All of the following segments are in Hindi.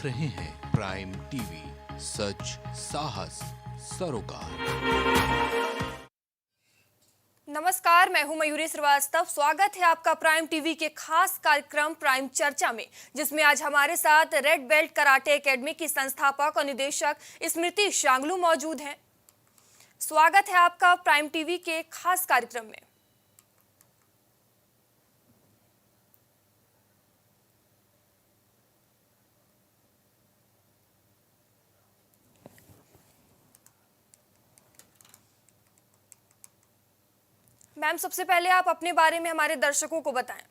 रहे हैं प्राइम टीवी, सच साहस सरोकार। नमस्कार, मैं हूं मयूरी श्रीवास्तव। स्वागत है आपका प्राइम टीवी के खास कार्यक्रम प्राइम चर्चा में, जिसमें आज हमारे साथ रेड बेल्ट कराटे एकेडमी की संस्थापक और निदेशक स्मृति शांगलू मौजूद हैं। स्वागत है आपका प्राइम टीवी के खास कार्यक्रम में। मैम, सबसे पहले आप अपने बारे में हमारे दर्शकों को बताएं।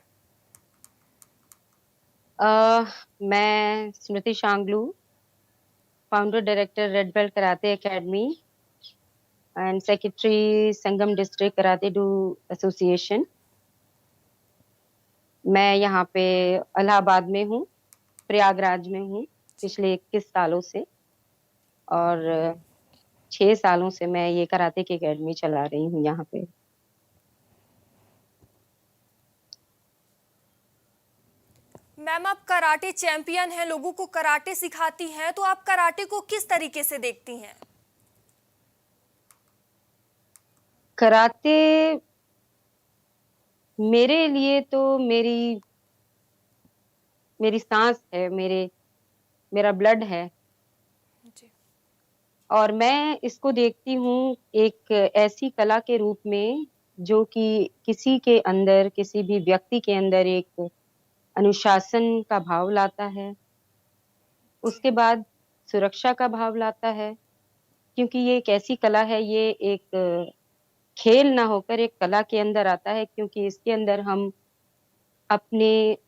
मैं Smriti Shanglu, founder director red belt karate academy and secretary Sangam district karate do association. मैं यहाँ पे इलाहाबाद में हूँ, प्रयागराज में हूँ पिछले 21 सालों से, और 6 सालों से मैं ये कराटे की एकेडमी चला रही हूँ यहाँ पे। मैम, आप कराटे चैंपियन हैं, लोगों को कराटे सिखाती हैं, तो आप कराटे को किस तरीके से देखती हैं? कराटे मेरे लिए तो मेरी सांस है, मेरा ब्लड है। जी। और मैं इसको देखती हूँ एक ऐसी कला के रूप में जो कि किसी के अंदर, किसी भी व्यक्ति के अंदर एक अनुशासन का भाव लाता है, उसके बाद सुरक्षा का भाव लाता है, क्योंकि ये एक ऐसी कला है, ये एक खेल ना होकर एक कला के अंदर आता है, क्योंकि इसके अंदर हम अपने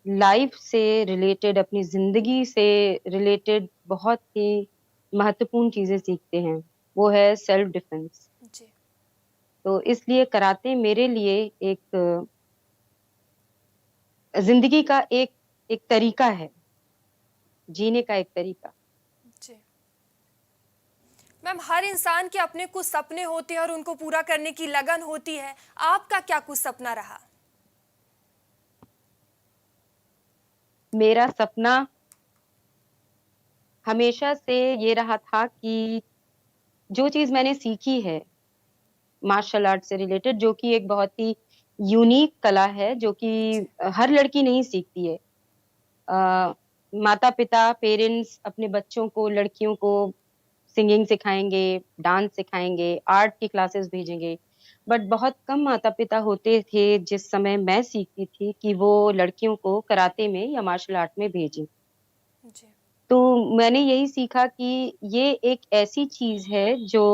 लाइफ से रिलेटेड, अपनी जिंदगी से रिलेटेड बहुत ही महत्वपूर्ण चीजें सीखते हैं। वो है सेल्फ डिफेंस। जी। तो इसलिए कराटे मेरे लिए एक जिंदगी का एक तरीका है, जीने का एक तरीका। जी। मैम, हर इंसान के अपने कुछ सपने होते हैं और उनको पूरा करने की लगन होती है। आपका क्या कुछ सपना रहा? मेरा सपना हमेशा से ये रहा था कि जो चीज मैंने सीखी है मार्शल आर्ट से रिलेटेड, जो कि एक बहुत ही यूनिक कला है, जो कि जी। हर लड़की नहीं सीखती है। माता पिता, पेरेंट्स अपने बच्चों को, लड़कियों को सिंगिंग सिखाएंगे, डांस सिखाएंगे, आर्ट की क्लासेस भेजेंगे, बट बहुत कम माता पिता होते थे जिस समय मैं सीखती थी कि वो लड़कियों को कराटे में या मार्शल आर्ट में भेजें। जी। तो मैंने यही सीखा कि ये एक ऐसी चीज है जो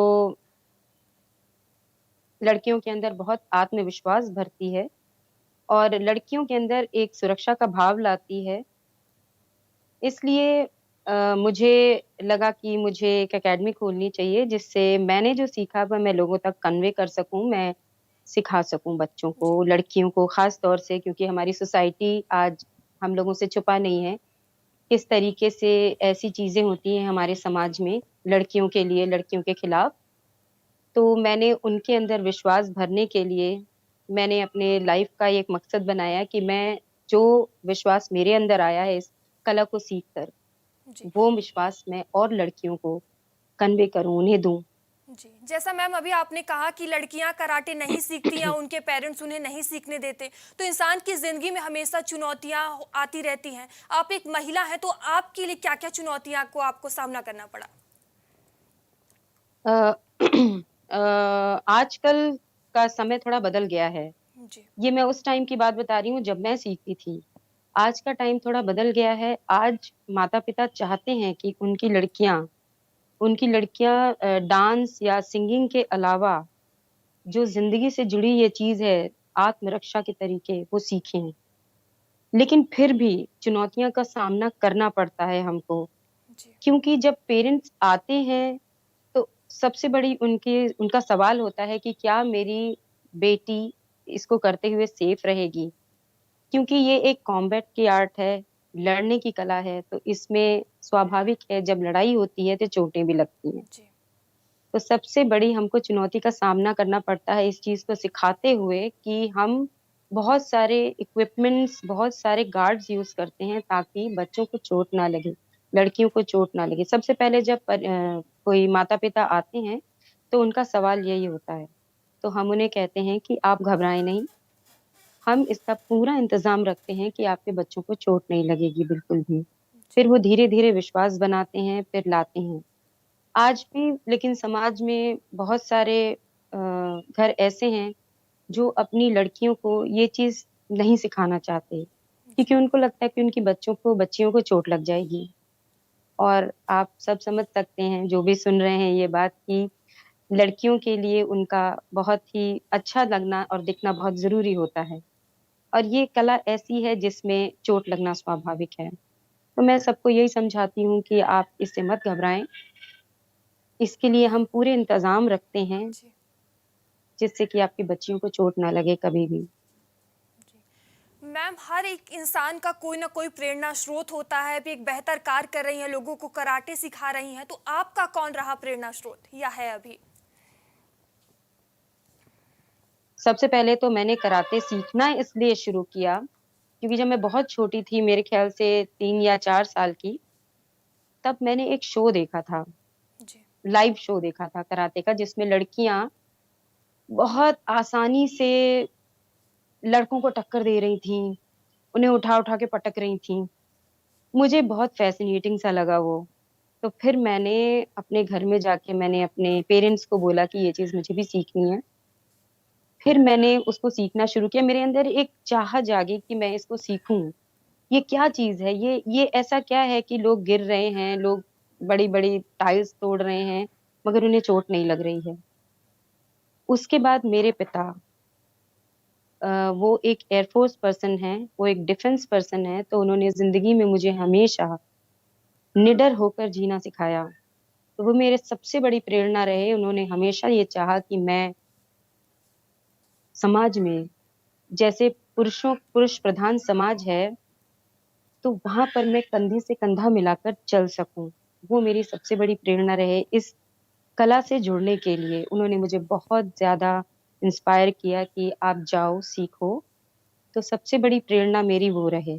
लड़कियों के अंदर बहुत आत्मविश्वास भरती है और लड़कियों के अंदर एक सुरक्षा का भाव लाती है। इसलिए मुझे लगा कि मुझे एक एकेडमी खोलनी चाहिए, जिससे मैंने जो सीखा वह मैं लोगों तक कन्वे कर सकूं, मैं सिखा सकूं बच्चों जी। को, लड़कियों को खास तौर से, क्योंकि हमारी सोसाइटी आज हम लोगों से छुपा नहीं है किस तरीके से ऐसी चीजें होती हैं हमारे समाज में लड़कियों के लिए, लड़कियों के खिलाफ। तो मैंने उनके अंदर विश्वास भरने के लिए मैंने अपने लाइफ का एक मकसद बनाया कि मैं जो विश्वास मेरे अंदर आया है इस कला को सीखकर, जी। वो विश्वास मैं और लड़कियों को कन्वे करूं, उन्हें दूं। जी, जैसा मैम अभी आपने कहा कि लड़कियां कराटे नहीं सीखती या उनके पेरेंट्स उन्हें नहीं सीखने देते, तो इंसान की जिंदगी में हमेशा चुनौतियां आती रहती हैं। आप एक महिला हैं, तो आपके लिए क्या क्या चुनौतियां को आपको सामना करना पड़ा? अ, आजकल का समय थोड़ा बदल गया है। जी। ये मैं उस टाइम की बात बता रही हूँ जब मैं सीखती थी। आज का टाइम थोड़ा बदल गया है। आज माता पिता चाहते हैं कि उनकी लड़कियां डांस या सिंगिंग के अलावा जो जिंदगी से जुड़ी ये चीज है, आत्मरक्षा के तरीके, वो सीखें। लेकिन फिर भी चुनौतियां का सामना करना पड़ता है हमको, जी। क्योंकि जब पेरेंट्स आते हैं तो सबसे बड़ी उनकी उनका सवाल होता है कि क्या मेरी बेटी इसको करते हुए सेफ रहेगी, क्योंकि ये एक कॉम्बैट की आर्ट है, लड़ने की कला है, तो इसमें स्वाभाविक है जब लड़ाई होती है तो चोटें भी लगती हैं। जी। तो सबसे बड़ी हमको चुनौती का सामना करना पड़ता है इस चीज को सिखाते हुए कि हम बहुत सारे इक्विपमेंट्स, बहुत सारे गार्ड्स यूज करते हैं ताकि बच्चों को चोट ना लगे। लड़कियों को चोट ना लगे। सबसे पहले जब कोई माता-पिता आते हैं, तो उनका सवाल यही होता है। तो हम उन्हें कहते हैं कि आप घबराएँ नहीं, हम इसका पूरा इंतज़ाम रखते हैं कि आपके बच्चों को चोट नहीं लगेगी बिल्कुल भी। फिर वो धीरे-धीरे विश्वास बनाते हैं, फिर लाते हैं। आज भी लेकिन समाज में बहुत सारे घर ऐसे हैं जो अपनी लड़कियों को ये चीज़ नहीं सिखाना चाहते, क्योंकि जी। उनको लगता है कि उनकी बच्चियों को चोट लग जाएगी। और आप सब समझ सकते हैं, जो भी सुन रहे हैं ये बात, कि लड़कियों के लिए उनका बहुत ही अच्छा लगना और दिखना बहुत ज़रूरी होता है। और ये कला ऐसी है जिसमें चोट लगना स्वाभाविक है। तो मैं सबको यही समझाती हूँ कि आप इससे मत घबराएँ, इसके लिए हम पूरे इंतज़ाम रखते हैं, जी। जिससे कि आपकी बच्चियों को चोट ना लगे कभी भी। जी। मैम, हर एक इंसान का कोई ना कोई प्रेरणा स्रोत होता है। अभी एक बेहतर कार्य कर रही हैं, लोगों को कराटे सिखा रही हैं, तो आपका कौन रहा प्रेरणा स्रोत या है अभी? सबसे पहले तो मैंने कराटे सीखना इसलिए शुरू किया, क्योंकि जब मैं बहुत छोटी थी, मेरे ख़्याल से 3 या 4 साल की, तब मैंने एक शो देखा था, जी। लाइव शो देखा था कराटे का, जिसमें लड़कियाँ बहुत आसानी से लड़कों को टक्कर दे रही थीं, उन्हें उठा-उठा के पटक रही थीं। मुझे बहुत फ़ैसिनेटिंग सा लगा वो। तो फिर मैंने अपने घर में जाके मैंने अपने पेरेंट्स को बोला कि ये चीज़ मुझे भी सीखनी है। फिर मैंने उसको सीखना शुरू किया। मेरे अंदर एक चाह जागी कि मैं इसको सीखूँ। ये क्या चीज़ है? ये ऐसा क्या है कि लोग गिर रहे हैं, लोग बड़ी-बड़ी टाइल्स तोड़ रहे हैं, मगर उन्हें चोट नहीं लग रही है। उसके बाद मेरे पिता वो एक एयर फ़ोर्स पर्सन हैं, वो एक डिफेंस पर्सन हैं, तो उन्होंने ज़िंदगी में मुझे हमेशा निडर होकर जीना सिखाया। तो वो मेरे सबसे बड़ी प्रेरणा रहे। उन्होंने हमेशा ये चाहा कि मैं समाज में, जैसे पुरुष प्रधान समाज है, तो वहाँ पर मैं कंधे से कंधा मिलाकर चल सकूँ। वो मेरी सबसे बड़ी प्रेरणा रहे इस कला से जुड़ने के लिए। उन्होंने मुझे बहुत ज़्यादा इंस्पायर किया कि आप जाओ, सीखो। तो सबसे बड़ी प्रेरणा मेरी वो रहे।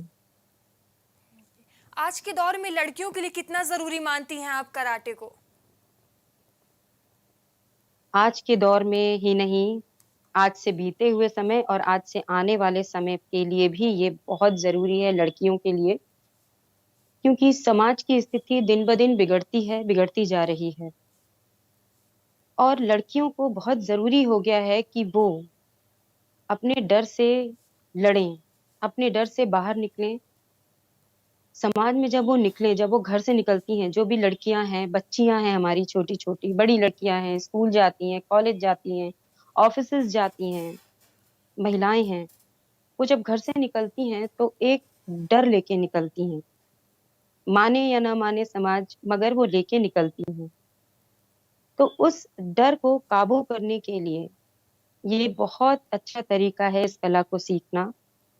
आज के दौर में लड़कियों के लिए कितना ज़रूरी मानती हैं आप कराटे को? आज के दौर में ही नहीं, आज से बीते हुए समय और आज से आने वाले समय के लिए भी ये बहुत ज़रूरी है लड़कियों के लिए, क्योंकि समाज की स्थिति दिन-ब-दिन बिगड़ती है, बिगड़ती जा रही है। और लड़कियों को बहुत ज़रूरी हो गया है कि वो अपने डर से लड़ें, अपने डर से बाहर निकलें। समाज में जब वो निकलें, जब वो घर से निकलती हैं, जो भी लड़कियाँ हैं, बच्चियाँ हैं हमारी छोटी-छोटी, बड़ी लड़कियाँ हैं, स्कूल जाती हैं, कॉलेज जाती हैं, ऑफ़िसेज़ जाती हैं, महिलाएँ हैं, वो जब घर से निकलती हैं, तो एक डर लेके निकलती हैं। माने या ना माने समाज, मगर वो लेके निकलती हैं। तो उस डर को काबू करने के लिए ये बहुत अच्छा तरीका है इस कला को सीखना।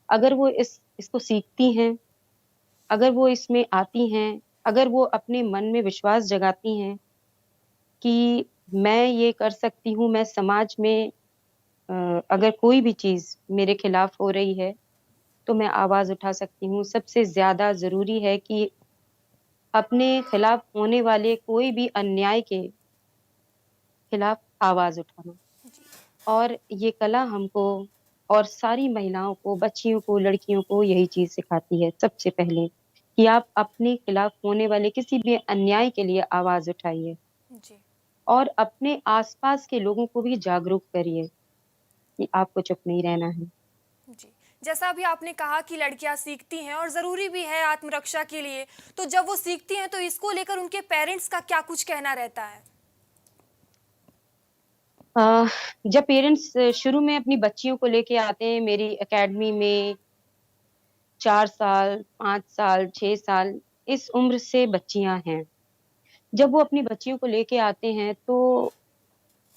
अगर वो इसको सीखती हैं, अगर वो इसमें आती हैं, अगर वो अपने मन में विश्वास जगाती हैं कि मैं ये कर सकती हूँ, मैं समाज में अगर कोई भी चीज़ मेरे खिलाफ हो रही है, तो मैं आवाज़ उठा सकती हूँ। सबसे ज़्यादा ज़रूरी है कि अपने खिलाफ होने वाले कोई भी अन्याय के खिलाफ आवाज़ उठाना। और ये कला हमको और सारी महिलाओं को, बच्चियों को, लड़कियों को यही चीज़ सिखाती है सबसे पहले, कि आप अपने खिलाफ होने वाले किसी भी अन्याय के लिए आवाज़ उठाइए जी। और अपने आस-पास के लोगों को भी जागरूक करिए कि आपको चुप नहीं रहना है। जी। जैसा अभी आपने कहा कि लड़कियां सीखती हैं और ज़रूरी भी है आत्मरक्षा के लिए, तो जब वो सीखती हैं तो इसको लेकर उनके पेरेंट्स का क्या कुछ कहना रहता है? अ, जब पेरेंट्स शुरू में अपनी बच्चियों को लेके आते हैं मेरी अकेडमी में 4 साल, 5 साल, 6 साल, इस उम्र से बच्चियाँ हैं। जब वो अपनी बच्चियों को लेके आते हैं, तो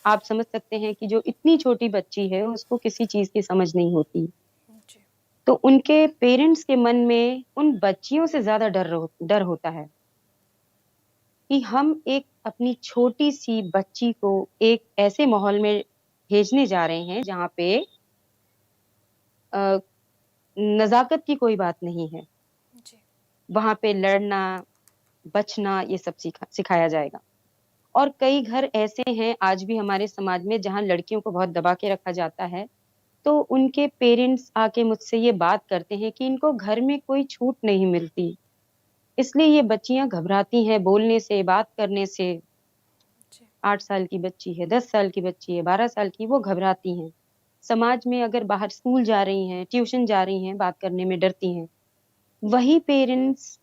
आप समझ सकते हैं कि जो इतनी छोटी बच्ची है, उसको किसी चीज़ की समझ नहीं होती। जी। तो उनके पेरेंट्स के मन में उन बच्चियों से ज़्यादा डर होता है कि हम एक अपनी छोटी-सी बच्ची को एक ऐसे माहौल में भेजने जा रहे हैं, जहाँ पे अ, नज़ाकत की कोई बात नहीं है। जी। वहाँ पे लड़ना, बचना, ये सब सिखाया जाएगा। और कई घर ऐसे हैं आज भी हमारे समाज में जहाँ लड़कियों को बहुत दबा के रखा जाता है, तो उनके पेरेंट्स आके मुझसे ये बात करते हैं कि इनको घर में कोई छूट नहीं मिलती, इसलिए ये बच्चियां घबराती हैं बोलने से, बात करने से। जी। 8 साल की बच्ची है, 10 साल की बच्ची है, 12 साल की, वो घबराती हैं। समाज में अगर बाहर स्कूल जा रही हैं, ट्यूशन जा रही हैं, बात करने में डरती हैं। वही पेरेंट्स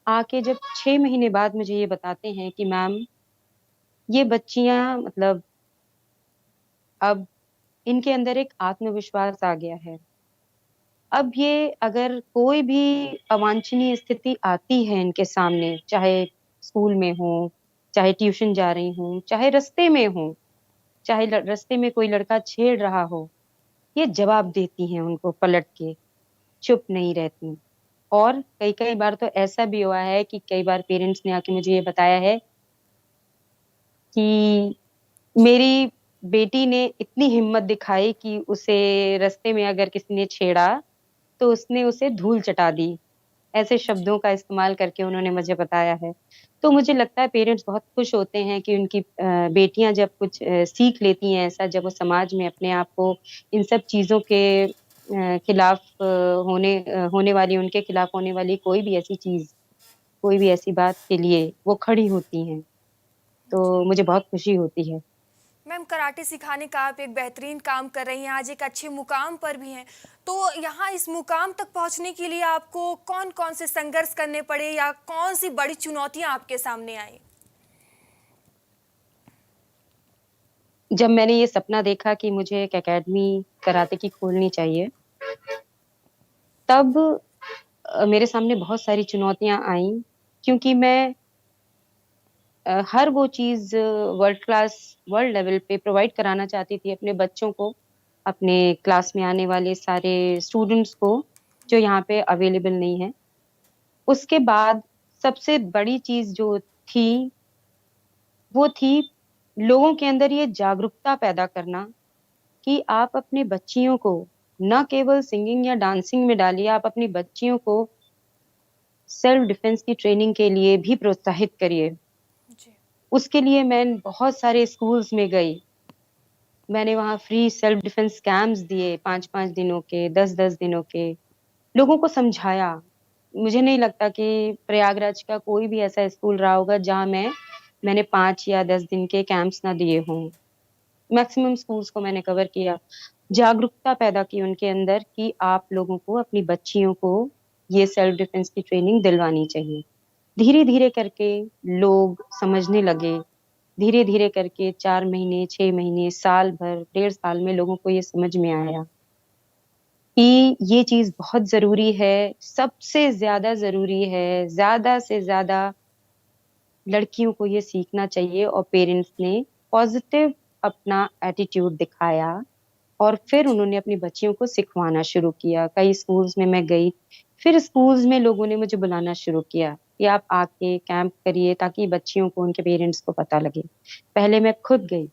आके जब 6 महीने बाद मुझे ये बताते हैं कि मैम, ये बच्चियां मतलब अब इनके अंदर एक आत्मविश्वास आ गया है। अब ये अगर कोई भी अवांछनीय स्थिति आती है इनके सामने, चाहे स्कूल में हो, चाहे ट्यूशन जा रही हूँ, चाहे रास्ते में हो, चाहे रास्ते में कोई लड़का छेड़ रहा हो, ये जवाब देती हैं उनको पलट के, चुप नहीं रहती। और कई-कई बार तो ऐसा भी हुआ है कि कई बार पेरेंट्स ने आके मुझे ये बताया है कि मेरी बेटी ने इतनी हिम्मत दिखाई कि उसे रास्ते में अगर किसी ने छेड़ा, तो उसने उसे धूल चटा दी। ऐसे जी। शब्दों का इस्तेमाल करके उन्होंने मुझे बताया है। तो मुझे लगता है पेरेंट्स बहुत खुश होते हैं कि उनकी बेटियाँ जब कुछ सीख लेती हैं ऐसा, जब वो समाज में अपने आप को इन सब चीज़ों के खिलाफ होने वाली, उनके खिलाफ होने वाली कोई भी ऐसी चीज़, कोई भी ऐसी बात के लिए वो खड़ी होती हैं। जी। तो मुझे बहुत खुशी होती है। मैम, कराटे सिखाने का आप एक बेहतरीन काम कर रही हैं, आज एक अच्छे मुकाम पर भी हैं। तो यहाँ इस मुकाम तक पहुँचने के लिए आपको कौन-कौन से संघर्ष करने पड़े या कौन-सी बड़ी चुनौतियाँ आपके सामने आई? जब मैंने ये सपना देखा कि मुझे एक अकेडमी कराटे की खोलनी चाहिए, तब मेरे सामने बहुत सारी चुनौतियाँ आईं, क्योंकि मैं हर वो चीज़ वर्ल्ड क्लास, वर्ल्ड लेवल पे प्रोवाइड कराना चाहती थी अपने बच्चों को, अपने क्लास में आने वाले सारे स्टूडेंट्स को, जो यहाँ पे अवेलेबल नहीं है। उसके बाद सबसे बड़ी चीज़ जो थी, वो थी लोगों के अंदर ये जागरूकता पैदा करना कि आप अपनी बच्चियों को ना केवल सिंगिंग या डांसिंग में डालिए, आप अपनी बच्चियों को सेल्फ डिफेंस की ट्रेनिंग के लिए भी प्रोत्साहित करिए। जी। उसके लिए मैं बहुत सारे स्कूल्स में गई। मैंने वहाँ फ्री सेल्फ डिफेंस कैंप्स दिए 5-5 दिनों के, 10-10 दिनों के। लोगों को समझाया। मुझे नहीं लगता कि प्रयागराज का कोई भी ऐसा स्कूल रहा होगा जहाँ मैंने 5 या 10 दिन के कैंप्स ना दिए हों। मैक्सिमम स्कूल्स को मैंने कवर किया। जागरूकता पैदा की उनके अंदर कि आप लोगों को, अपनी बच्चियों को ये सेल्फ डिफेंस की ट्रेनिंग दिलवानी चाहिए। धीरे-धीरे करके लोग समझने लगे। धीरे-धीरे करके 4 महीने, 6 महीने, साल भर, 1.5 साल में लोगों को ये समझ में आया कि ये चीज़ बहुत ज़रूरी है, सबसे ज़्यादा ज़रूरी है, ज़्यादा से ज़्यादा लड़कियों को ये सीखना चाहिए। और पेरेंट्स ने पॉज़िटिव अपना एटीट्यूड दिखाया और फिर जी। उन्होंने अपनी बच्चियों को सिखवाना शुरू किया। कई स्कूल्स में मैं गई, फिर स्कूल्स में लोगों ने मुझे बुलाना शुरू किया कि आप आके कैंप करिए ताकि बच्चियों को, उनके पेरेंट्स को पता लगे। पहले मैं खुद गई,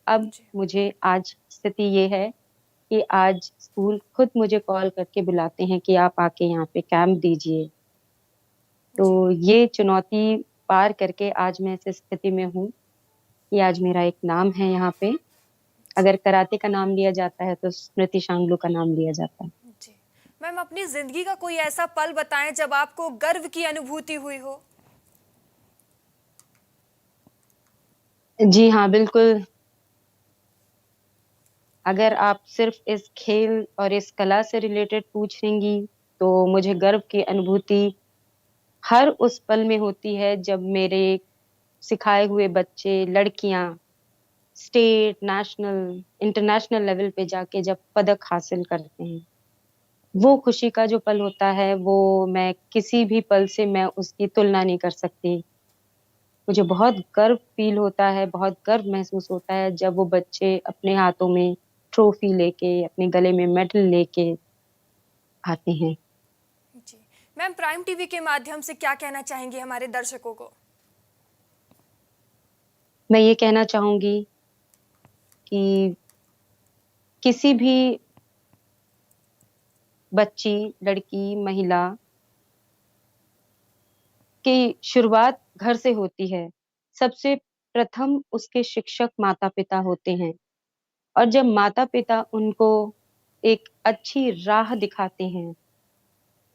अब जी। मुझे आज स्थिति ये है कि आज स्कूल खुद मुझे कॉल करके बुलाते हैं कि आप आके यहाँ पे कैंप दीजिए। तो जी। ये चुनौती पार करके आज मैं इस स्थिति में हूँ कि आज मेरा एक नाम है यहाँ पे। जी। अगर कराटे का नाम लिया जाता है तो स्मृति शांगलू का नाम लिया जाता है। जी। मैम, अपनी ज़िंदगी का कोई ऐसा पल बताएँ जब आपको गर्व की अनुभूति हुई हो? जी हाँ, बिल्कुल। अगर आप सिर्फ़ इस खेल और इस कला से रिलेटेड पूछेंगी, तो मुझे गर्व की अनुभूति हर उस पल में होती है जब मेरे सिखाए हुए बच्चे, लड़कियाँ स्टेट, नेशनल, इंटरनेशनल लेवल पे जाके जब पदक हासिल करते हैं। वो खुशी का जो पल होता है, वो मैं किसी भी पल से मैं उसकी तुलना नहीं कर सकती। मुझे बहुत गर्व फ़ील होता है, बहुत गर्व महसूस होता है जब वो बच्चे अपने हाथों में ट्रॉफ़ी लेके, अपने गले में मेडल लेके आते हैं। जी। मैम, प्राइम टीवी के माध्यम से क्या कहना चाहेंगी हमारे दर्शकों को? मैं ये कहना चाहूँगी कि किसी भी बच्ची, लड़की, महिला कि शुरुआत घर से होती है। सबसे प्रथम उसके शिक्षक माता-पिता होते हैं और जब माता-पिता उनको एक अच्छी राह दिखाते हैं,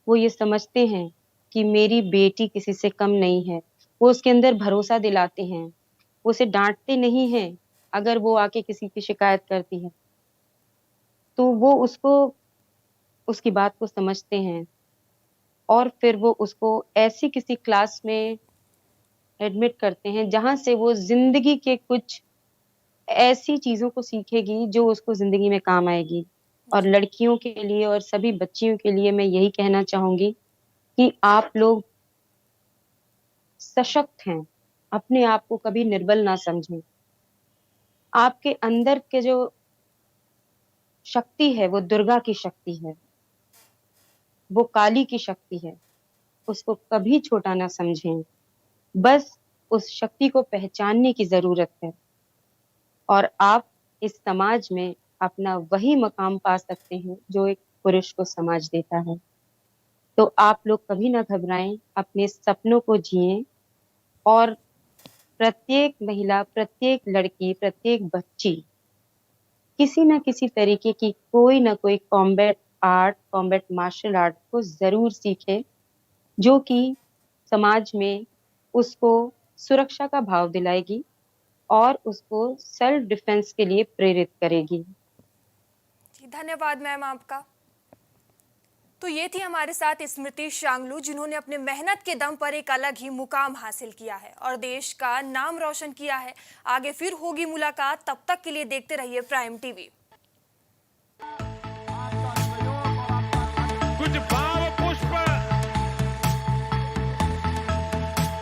वो ये समझते हैं कि मेरी बेटी किसी से कम नहीं है। वो उसके अंदर भरोसा दिलाते हैं, वो उसे डाँटते नहीं हैं, अगर वो आके किसी की शिकायत करती है। तो वो उसकी बात को समझते हैं और फिर वो उसको ऐसी किसी क्लास में एडमिट करते हैं, जहाँ से वो ज़िंदगी के कुछ ऐसी चीज़ों को सीखेगी जो उसको ज़िंदगी में काम आएगी। और जी। लड़कियों के लिए और सभी बच्चियों के लिए मैं यही कहना चाहूँगी कि आप लोग सशक्त हैं, अपने आप को कभी निर्बल ना समझें। आपके अंदर के जो शक्ति है, वो दुर्गा की शक्ति है, वो काली की शक्ति है, उसको कभी छोटा ना समझें। बस उस शक्ति को पहचानने की ज़रूरत है और आप इस समाज में अपना वही मकाम पा सकते हैं, जो एक पुरुष को समाज देता है। तो आप लोग कभी ना घबराएँ, अपने सपनों को जिएँ और प्रत्येक महिला, प्रत्येक लड़की, प्रत्येक बच्ची किसी न किसी तरीके की कोई न कोई combat art, combat martial art को ज़रूर सीखे, जो कि समाज में उसको सुरक्षा का भाव दिलाएगी और उसको सेल्फ डिफेंस के लिए प्रेरित करेगी। जी, धन्यवाद मैम आपका। तो ये थी हमारे साथ स्मृति शांगलू, जिन्होंने अपने मेहनत के दम पर एक अलग ही मुकाम हासिल किया है और देश का नाम रोशन किया है। आगे फिर होगी मुलाकात, तब तक के लिए देखते रहिए प्राइम टीवी।